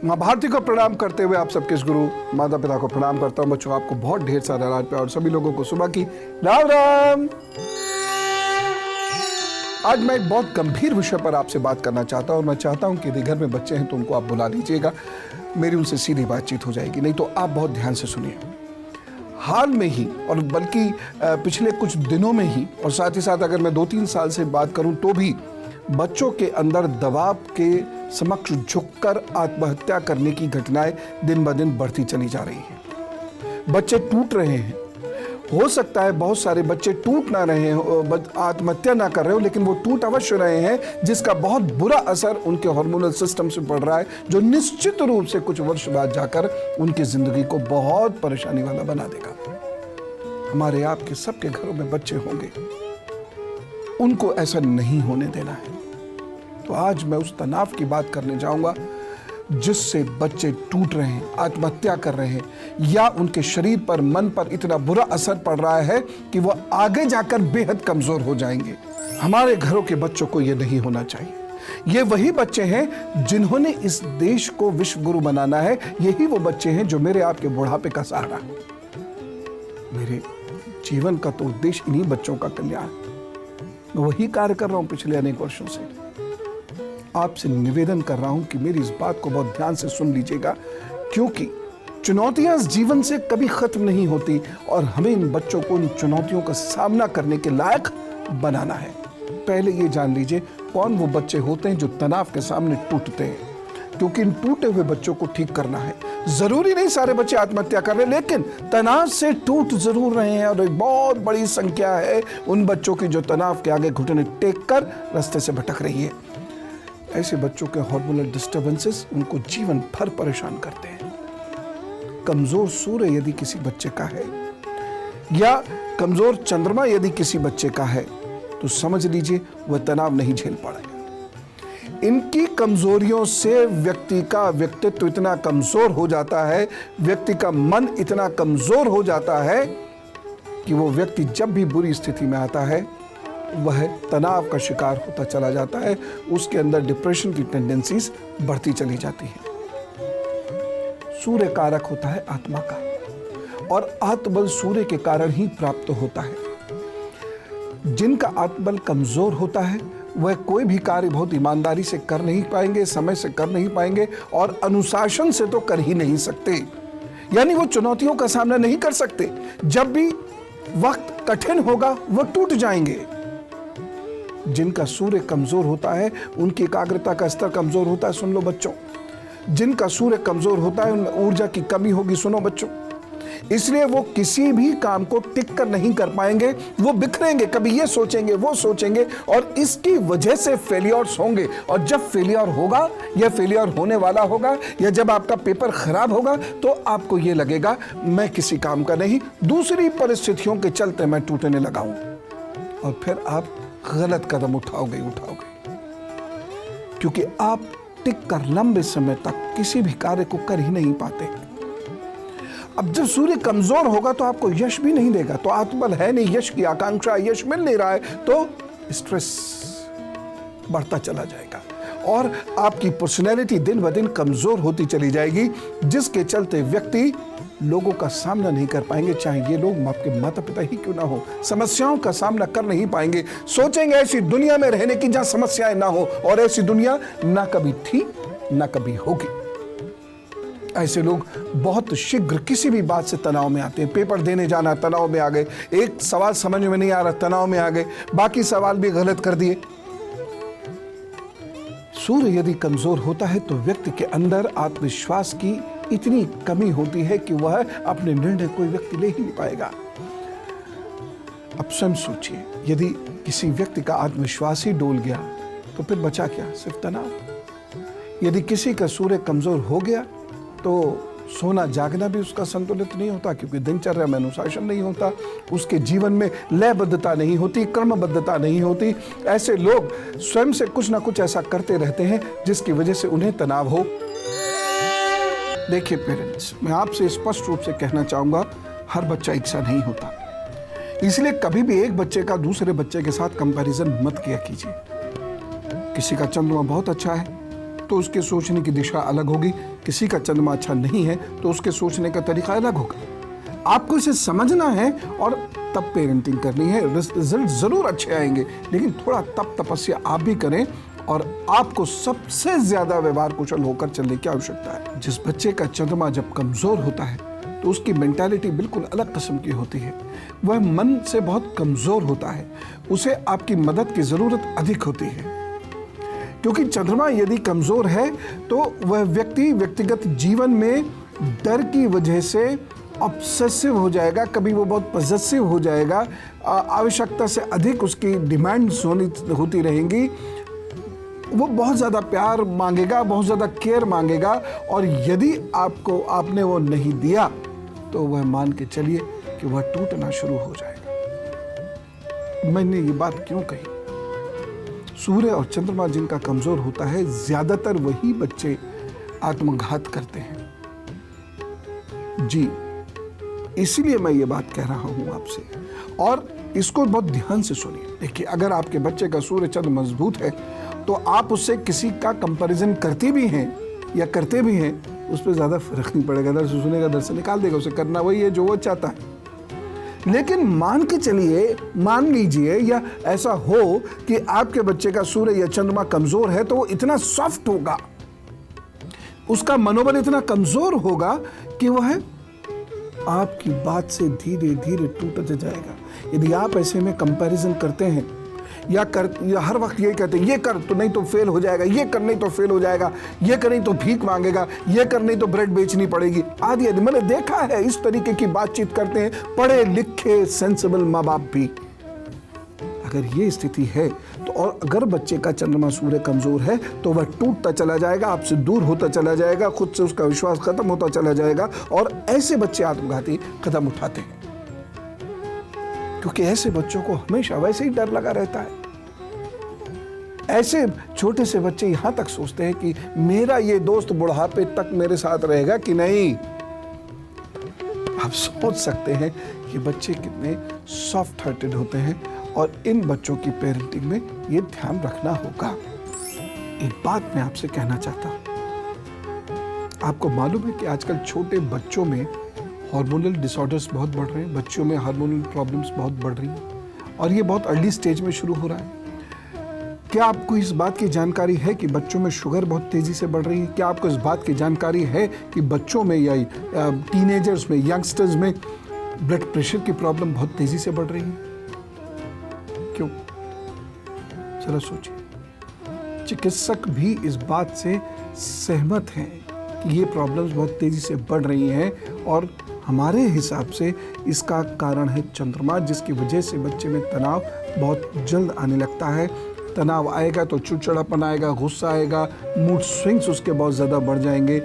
माँ भारती को प्रणाम करते हुए आप सबके इस गुरु माता पिता को प्रणाम करता हूँ। बच्चों, आपको बहुत ढेर सारा राज प्यार और सभी लोगों को सुबह की राम राम। आज मैं एक बहुत गंभीर विषय पर आपसे बात करना चाहता हूँ और मैं चाहता हूँ कि यदि घर में बच्चे हैं तो उनको आप बुला लीजिएगा, मेरी उनसे सीधी बातचीत हो जाएगी। नहीं तो आप बहुत ध्यान से सुनिए। हाल में ही और बल्कि पिछले कुछ दिनों में ही और साथ ही साथ अगर मैं 2-3 साल से बात करूं तो भी बच्चों के अंदर दबाव के समक्ष झुककर आत्महत्या करने की घटनाएं दिन ब दिन बढ़ती चली जा रही हैं। बच्चे टूट रहे हैं। हो सकता है बहुत सारे बच्चे टूट ना रहे हो, आत्महत्या ना कर रहे हो, लेकिन वो टूट अवश्य रहे हैं, जिसका बहुत बुरा असर उनके हार्मोनल सिस्टम से पड़ रहा है, जो निश्चित रूप से कुछ वर्ष बाद जाकर उनकी जिंदगी को बहुत परेशानी वाला बना देगा। हमारे आपके सबके घरों में बच्चे होंगे, उनको ऐसा नहीं होने देना है। तो आज मैं उस तनाव की बात करने जाऊंगा जिससे बच्चे टूट रहे हैं, आत्महत्या कर रहे हैं, या उनके शरीर पर, मन पर इतना बुरा असर पड़ रहा है कि वह आगे जाकर बेहद कमजोर हो जाएंगे। हमारे घरों के बच्चों को यह नहीं होना चाहिए। ये वही बच्चे हैं जिन्होंने इस देश को विश्व गुरु बनाना है। यही वो बच्चे हैं जो मेरे आपके बुढ़ापे का सहारा है। मेरे जीवन का तो उद्देश्य इन्हीं बच्चों का कल्याण। मैं वही कार्य कर रहा हूं पिछले अनेक वर्षों से। आपसे निवेदन कर रहा हूं कि मेरी इस बात को बहुत ध्यान से सुन लीजिएगा, क्योंकि चुनौतियां इस जीवन से कभी खत्म नहीं होती और हमें इन बच्चों को इन चुनौतियों का सामना करने के लायक बनाना है। पहले ये जान लीजिए कौन वो बच्चे होते हैं जो तनाव के सामने टूटते हैं, क्योंकि इन टूटे हुए बच्चों को ठीक करना है। जरूरी नहीं सारे बच्चे आत्महत्या कर रहे हैं, लेकिन तनाव से टूट जरूर रहे हैं और एक बहुत बड़ी संख्या है उन बच्चों की जो तनाव के आगे घुटने टेक कर रास्ते से भटक रही है। ऐसे बच्चों के हार्मोनल डिस्टर्बेंसेस उनको जीवन भर परेशान करते हैं। कमजोर सूर्य यदि किसी बच्चे का है या कमजोर चंद्रमा यदि किसी बच्चे का है तो समझ लीजिए वह तनाव नहीं झेल पाएगा। इनकी कमजोरियों से व्यक्ति का व्यक्तित्व इतना कमजोर हो जाता है, व्यक्ति का मन इतना कमजोर हो जाता है कि वो व्यक्ति जब भी बुरी स्थिति में आता है वह तनाव का शिकार होता चला जाता है। उसके अंदर डिप्रेशन की टेंडेंसीज बढ़ती चली जाती है। सूर्य कारक होता है आत्मा का, और आत्मबल सूर्य के कारण ही प्राप्त होता है। जिनका आत्मबल कमजोर होता है वह कोई भी कार्य बहुत ईमानदारी से कर नहीं पाएंगे, समय से कर नहीं पाएंगे और अनुशासन से तो कर ही नहीं सकते। यानी वो चुनौतियों का सामना नहीं कर सकते। जब भी वक्त कठिन होगा वह टूट जाएंगे। जिनका सूर्य कमजोर होता है उनकी एकाग्रता का स्तर कमजोर होता है। सुन लो बच्चों, जिनका सूर्य कमजोर होता है उनमें ऊर्जा की कमी होगी। सुनो बच्चों, इसलिए वो किसी भी काम को टिक कर नहीं कर पाएंगे। वो बिखरेंगे, कभी ये सोचेंगे वो सोचेंगे और इसकी वजह से फेलियर्स होंगे। और जब फेलियर होगा या फेलियर होने वाला होगा या जब आपका पेपर खराब होगा तो आपको ये लगेगा मैं किसी काम का नहीं, दूसरी परिस्थितियों के चलते मैं टूटने लगा हूं। और फिर आप गलत कदम उठाओगे, क्योंकि आप टिक कर लंबे समय तक किसी भी कार्य को कर ही नहीं पाते। अब जब सूर्य कमजोर होगा तो आपको यश भी नहीं देगा। तो आत्मबल है नहीं, यश की आकांक्षा, यश मिल नहीं रहा है तो स्ट्रेस बढ़ता चला जाएगा और आपकी पर्सनैलिटी दिन ब दिन कमजोर होती चली जाएगी, जिसके चलते व्यक्ति लोगों का सामना नहीं कर पाएंगे। चाहे ये लोग आपके माता पिता ही क्यों ना हो, समस्याओं का सामना कर नहीं पाएंगे। सोचेंगे ऐसी दुनिया में रहने की जहां समस्याएं ना हो, और ऐसी दुनिया ना कभी थी ना कभी होगी। ऐसे लोग बहुत शीघ्र किसी भी बात से तनाव में आते हैं। पेपर देने जाना, तनाव में आ गए, एक सवाल समझ में नहीं आ रहा, तनाव में आ गए, बाकी सवाल भी गलत कर दिए। सूर्य यदि कमजोर होता है तो व्यक्ति के अंदर आत्मविश्वास की इतनी कमी होती है कि वह अपने निर्णय कोई व्यक्ति ले ही नहीं पाएगा। अब स्वयं सोचिए, यदि किसी व्यक्ति का आत्मविश्वास ही डोल गया तो फिर बचा क्या? सिर्फ तनाव। यदि किसी का सूर्य कमजोर हो गया तो सोना जागना भी उसका संतुलित नहीं होता, क्योंकि दिनचर्या में अनुशासन नहीं होता, उसके जीवन में लयबद्धता नहीं होती, क्रमबद्धता नहीं होती। ऐसे लोग स्वयं से कुछ ना कुछ ऐसा करते रहते हैं जिसकी वजह से उन्हें तनाव हो। देखिए पेरेंट्स, मैं आपसे स्पष्ट रूप से कहना चाहूंगा, हर बच्चा एक सा नहीं होता। इसलिए कभी भी एक बच्चे का दूसरे बच्चे के साथ कंपैरिजन मत किया कीजिए। किसी का चंद्रमा बहुत अच्छा है, तो उसके सोचने की दिशा अलग होगी, किसी का चंद्रमा अच्छा नहीं है तो उसके सोचने का तरीका अलग होगा। आपको इसे समझना है और तब पेरेंटिंग करनी है। रिजल्ट ज़रूर अच्छे आएंगे, लेकिन थोड़ा तप तपस्या आप भी करें और आपको सबसे ज़्यादा व्यवहार कुशल होकर चलने की आवश्यकता है। जिस बच्चे का चंद्रमा जब कमज़ोर होता है तो उसकी मेंटालिटी बिल्कुल अलग किस्म की होती है। वह मन से बहुत कमज़ोर होता है, उसे आपकी मदद की ज़रूरत अधिक होती है, क्योंकि चंद्रमा यदि कमज़ोर है तो वह व्यक्ति व्यक्तिगत जीवन में डर की वजह से ऑब्सेसिव हो जाएगा, कभी वो बहुत पॉसेसिव हो जाएगा, आवश्यकता से अधिक उसकी डिमांड्स होती रहेंगी, वो बहुत ज़्यादा प्यार मांगेगा, बहुत ज़्यादा केयर मांगेगा, और यदि आपने वो नहीं दिया तो वह मान के चलिए कि वह टूटना शुरू हो जाएगा। मैंने ये बात क्यों कही? सूर्य और चंद्रमा जिनका कमज़ोर होता है, ज़्यादातर वही बच्चे आत्मघात करते हैं। जी, इसलिए मैं ये बात कह रहा हूँ आपसे, और इसको बहुत ध्यान से सुनिए। देखिए, अगर आपके बच्चे का सूर्य चंद्र मजबूत है तो आप उससे किसी का कंपैरिजन करते भी हैं या करते भी हैं, उस पर ज़्यादा फर्क नहीं पड़ेगा। दर से सुनेगा, दर से निकाल देगा, उसे करना वही है जो वो चाहता है। लेकिन मान लीजिए या ऐसा हो कि आपके बच्चे का सूर्य या चंद्रमा कमज़ोर है, तो वो इतना सॉफ्ट होगा, उसका मनोबल इतना कमज़ोर होगा कि वह आपकी बात से धीरे धीरे टूटता जाएगा। यदि आप ऐसे में कंपैरिजन करते हैं या हर वक्त ये कहते हैं, ये कर तो नहीं तो फेल हो जाएगा, ये कर नहीं तो फेल हो जाएगा, ये कर नहीं तो भीख मांगेगा, ये कर नहीं तो ब्रेड बेचनी पड़ेगी, आदि आदि। मैंने देखा है इस तरीके की बातचीत करते हैं पढ़े लिखे सेंसिबल माँ बाप भी। अगर ये स्थिति है तो, और अगर बच्चे का चंद्रमा सूर्य कमजोर है, तो वह टूटता चला जाएगा, आपसे दूर होता चला जाएगा, खुद से उसका विश्वास खत्म होता चला जाएगा, और ऐसे बच्चे आत्मघाती कदम उठाते हैं, क्योंकि ऐसे बच्चों को हमेशा वैसे ही डर लगा रहता है। ऐसे छोटे से बच्चे यहां तक सोचते हैं कि मेरा ये दोस्त बुढ़ापे तक मेरे साथ रहेगा कि नहीं। आप सोच सकते हैं ये बच्चे कितने सॉफ्ट हार्टेड होते हैं, और इन बच्चों की पेरेंटिंग में ये ध्यान रखना होगा। एक बात मैं आपसे कहना चाहता हूं, आपको मालूम है कि आजकल छोटे बच्चों में हार्मोनल डिसऑर्डर्स बहुत बढ़ रहे हैं, बच्चों में हार्मोनल प्रॉब्लम्स बहुत बढ़ रही हैं, और ये बहुत अर्ली स्टेज में शुरू हो रहा है। क्या आपको इस बात की जानकारी है कि बच्चों में शुगर बहुत तेज़ी से बढ़ रही है? क्या आपको इस बात की जानकारी है कि बच्चों में या टीनेजर्स में, यंगस्टर्स में ब्लड प्रेशर की प्रॉब्लम बहुत तेज़ी से बढ़ रही है? क्यों? जरा सोचिए। चिकित्सक भी इस बात से सहमत हैं कि ये प्रॉब्लम्स बहुत तेज़ी से बढ़ रही हैं, और हमारे हिसाब से इसका कारण है चंद्रमा, जिसकी वजह से बच्चे में तनाव बहुत जल्द आने लगता है। तनाव आएगा तो चिड़चिड़ापन आएगा, गुस्सा आएगा, मूड स्विंग्स उसके बहुत ज़्यादा बढ़ जाएंगे,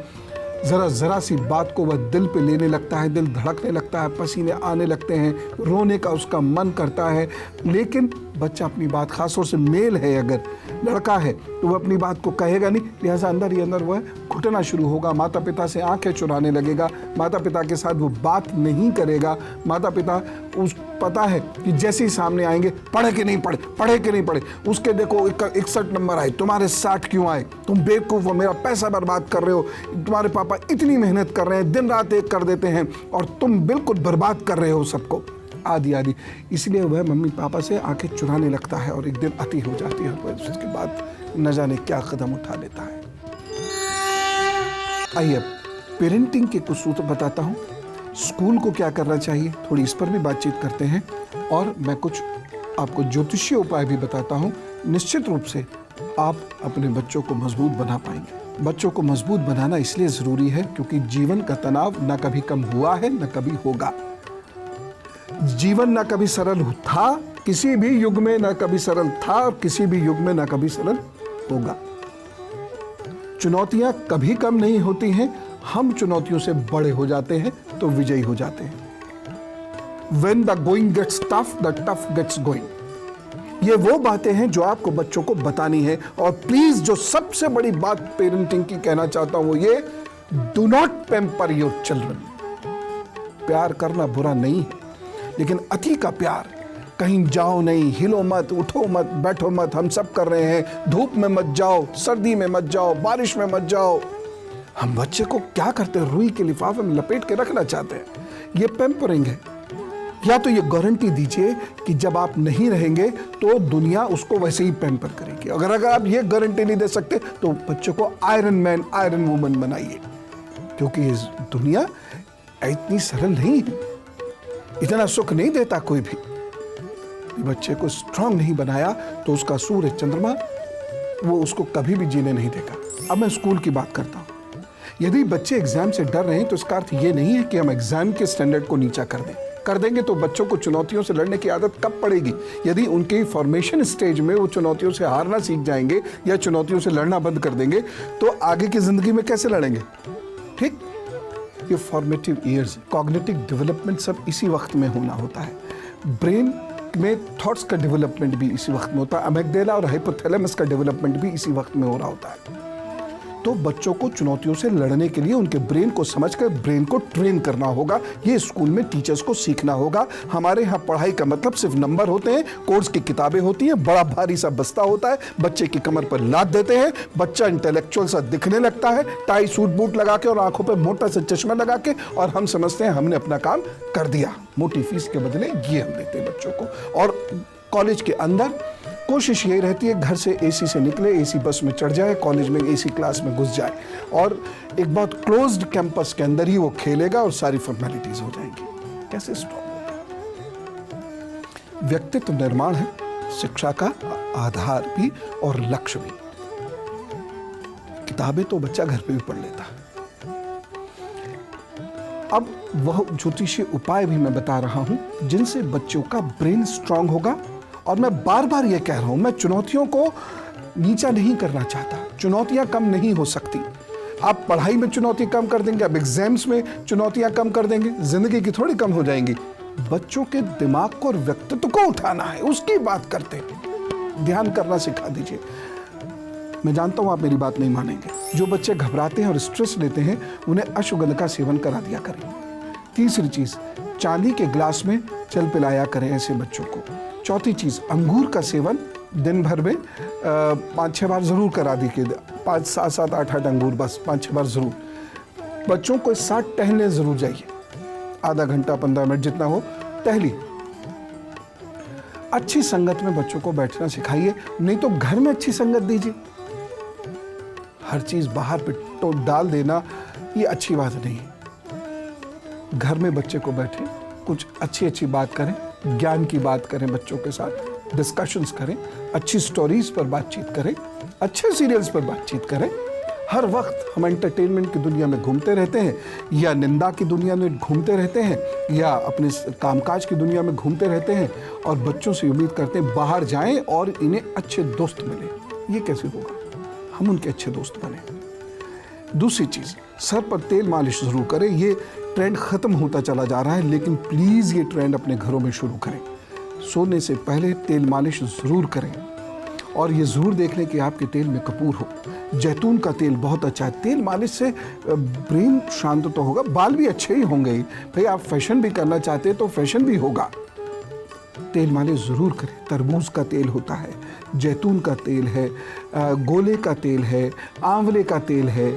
ज़रा सी बात को वह दिल पे लेने लगता है, दिल धड़कने लगता है, पसीने आने लगते हैं, रोने का उसका मन करता है। लेकिन बच्चा अपनी बात, खासतौर से मेल है, अगर लड़का है तो वह अपनी बात को कहेगा नहीं, लिहाजा अंदर ही अंदर वह घुटना शुरू होगा, माता पिता से आंखें चुराने लगेगा, माता पिता के साथ वो बात नहीं करेगा। माता पिता पता है कि जैसे ही सामने आएंगे, पढ़े कि नहीं पढ़े, उसके देखो 61 नंबर आए, तुम्हारे 60 क्यों आए, तुम बेवकूफ़ हो, मेरा पैसा बर्बाद कर रहे हो, तुम्हारे पापा इतनी मेहनत कर रहे हैं, दिन रात एक कर देते हैं, और तुम बिल्कुल बर्बाद कर रहे हो सबको, आदि आदि। इसलिए वह मम्मी पापा से आंखें चुराने लगता है, और एक दिन अति हो जाती है, और उसके बाद न जाने क्या कदम उठा लेता है। आइए अब पेरेंटिंग के कुछ सूत्र बताता हूँ। स्कूल को क्या करना चाहिए, थोड़ी इस पर भी बातचीत करते हैं, और मैं कुछ आपको ज्योतिषीय उपाय भी बताता हूँ। निश्चित रूप से आप अपने बच्चों को मजबूत बना पाएंगे। बच्चों को मजबूत बनाना इसलिए ज़रूरी है क्योंकि जीवन का तनाव न कभी कम हुआ है, न कभी होगा। जीवन न कभी सरल था, किसी भी युग में न कभी सरल था, और किसी भी युग में न कभी सरल होगा। चुनौतियां कभी कम नहीं होती हैं, हम चुनौतियों से बड़े हो जाते हैं तो विजयी हो जाते हैं। When the going gets tough, the tough gets going। ये वो बातें हैं जो आपको बच्चों को बतानी है। और प्लीज, जो सबसे बड़ी बात पेरेंटिंग की कहना चाहता हूं वो ये, do not pamper your children. प्यार करना बुरा नहीं है, लेकिन अति का प्यार कहीं जाओ नहीं, हिलो मत, उठो मत, बैठो मत, हम सब कर रहे हैं, धूप में मत जाओ, सर्दी में मत जाओ, बारिश में मत जाओ। हम बच्चे को क्या करते हैं, रुई के लिफाफे में लपेट के रखना चाहते हैं। ये पैम्परिंग है। या तो ये गारंटी दीजिए कि जब आप नहीं रहेंगे तो दुनिया उसको वैसे ही पैम्पर करेगी। अगर आप ये गारंटी नहीं दे सकते तो बच्चों को आयरन मैन, आयरन वुमन बनाइए, क्योंकि इस दुनिया इतनी सरल नहीं है, इतना सुख नहीं देता कोई भी। बच्चे को स्ट्रांग नहीं बनाया तो उसका सूर्य चंद्रमा वो उसको कभी भी जीने नहीं देगा। अब मैं स्कूल की बात करता हूँ। यदि बच्चे एग्जाम से डर रहे हैं तो इसका अर्थ ये नहीं है कि हम एग्जाम के स्टैंडर्ड को नीचा कर देंगे तो बच्चों को चुनौतियों से लड़ने की आदत कब पड़ेगी? यदि उनके फॉर्मेशन स्टेज में वो चुनौतियों से हारना सीख जाएंगे या चुनौतियों से लड़ना बंद कर देंगे तो आगे की जिंदगी में कैसे लड़ेंगे? ठीक, ये फॉर्मेटिव ईयर्स, कॉग्निटिव डेवलपमेंट सब इसी वक्त में होना होता है। ब्रेन में थॉट्स का डेवलपमेंट भी इसी वक्त में होता है। अमेग्डाला और हाइपोथैलेमस का डेवलपमेंट भी इसी वक्त में हो रहा होता है। तो बच्चों को चुनौतियों से लड़ने के लिए उनके ब्रेन को समझकर ब्रेन को ट्रेन करना होगा। ये स्कूल में टीचर्स को सीखना होगा। हमारे यहाँ पढ़ाई का मतलब सिर्फ नंबर होते हैं, कोर्स की किताबें होती हैं, बड़ा भारी सा बस्ता होता है, बच्चे की कमर पर लाद देते हैं, बच्चा इंटेलेक्चुअल सा दिखने लगता है, टाई सूट बूट लगा के और आंखों पर मोटा सा चश्मा लगा के, और हम समझते हैं हमने अपना काम कर दिया। मोटी फीस के बदले ये हम देते हैं बच्चों को। और कॉलेज के अंदर कोशिश यही रहती है घर से एसी से निकले, एसी बस में चढ़ जाए, कॉलेज में एसी क्लास में घुस जाए और एक बहुत क्लोज्ड कैंपस के अंदर ही वो खेलेगा और सारी फॉर्मेलिटीज हो जाएंगी। कैसे स्टॉप होगा? व्यक्तित्व निर्माण है शिक्षा का आधार भी और लक्ष्य भी। किताबें तो बच्चा घर पे भी पढ़ लेता है। अब वह ज्योतिषीय उपाय भी मैं बता रहा हूं जिनसे बच्चों का ब्रेन स्ट्रांग होगा। और मैं बार बार ये कह रहा हूं, मैं चुनौतियों को नीचा नहीं करना चाहता। चुनौतियां कम नहीं हो सकती। आप पढ़ाई में चुनौती कम कर देंगे, आप एग्जाम्स में चुनौतियां कम कर देंगे, जिंदगी की थोड़ी कम हो जाएंगी। बच्चों के दिमाग को और व्यक्तित्व को उठाना है, उसकी बात करते हैं। ध्यान करना सिखा दीजिए। मैं जानता हूं आप मेरी बात नहीं मानेंगे। जो बच्चे घबराते हैं और स्ट्रेस लेते हैं उन्हें अश्वगंधा का सेवन करा दिया करें। तीसरी चीज, चांदी के ग्लास में जल पिलाया करें ऐसे बच्चों को। चौथी चीज, अंगूर का सेवन दिन भर में 5-6 बार जरूर करा दीजिए। 5, 7, 7, 8 अंगूर, बस 5-6 बार जरूर। बच्चों को साथ टहलने जरूर जाइए, आधा घंटा 15 मिनट जितना हो टहलिए। अच्छी संगत में बच्चों को बैठना सिखाइए, नहीं तो घर में अच्छी संगत दीजिए। हर चीज बाहर पे तो डाल देना ये अच्छी बात नहीं है। घर में बच्चे को बैठे, कुछ अच्छी अच्छी बात करें, ज्ञान की बात करें, बच्चों के साथ डिस्कशंस करें, अच्छी स्टोरीज पर बातचीत करें, अच्छे सीरियल्स पर बातचीत करें। हर वक्त हम एंटरटेनमेंट की दुनिया में घूमते रहते हैं या निंदा की दुनिया में घूमते रहते हैं या अपने कामकाज की दुनिया में घूमते रहते हैं और बच्चों से उम्मीद करते हैं बाहर जाएं और इन्हें अच्छे दोस्त मिले। ये कैसे होगा? हम उनके अच्छे दोस्त बने। दूसरी चीज, सर पर तेल मालिश जरूर करें। ये ट्रेंड खत्म होता चला जा रहा है, लेकिन प्लीज ये ट्रेंड अपने घरों में शुरू करें। सोने से पहले तेल मालिश जरूर करें और ये जरूर देख लें कि आपके तेल में कपूर हो। जैतून का तेल बहुत अच्छा है। तेल मालिश से ब्रेन शांत तो होगा, बाल भी अच्छे ही होंगे। भाई आप फैशन भी करना चाहते हैं तो फैशन भी होगा। तेल मालिश जरूर करें। तरबूज का तेल होता है, जैतून का तेल है, गोले का तेल है, आंवले का तेल है,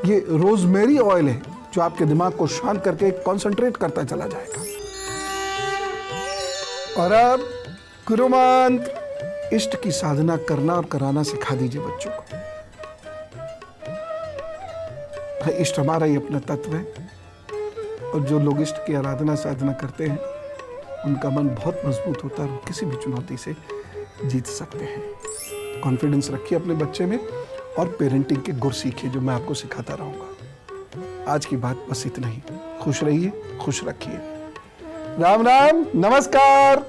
ये रोजमेरी ऑयल है जो आपके दिमाग को शांत करके कंसंट्रेट करता चला जाएगा। और अब गुरु मंत्र, इष्ट की साधना करना और कराना सिखा दीजिए बच्चों को। भाई इष्ट हमारा ही अपना तत्व है और जो लोग इष्ट की आराधना साधना करते हैं उनका मन बहुत मजबूत होता है और किसी भी चुनौती से जीत सकते हैं। कॉन्फिडेंस रखिए अपने बच्चे में और पेरेंटिंग के गुर सीखिए जो मैं आपको सिखाता रहूंगा। आज की बात बस इतना ही। खुश रहिए, खुश रखिए। राम राम, नमस्कार।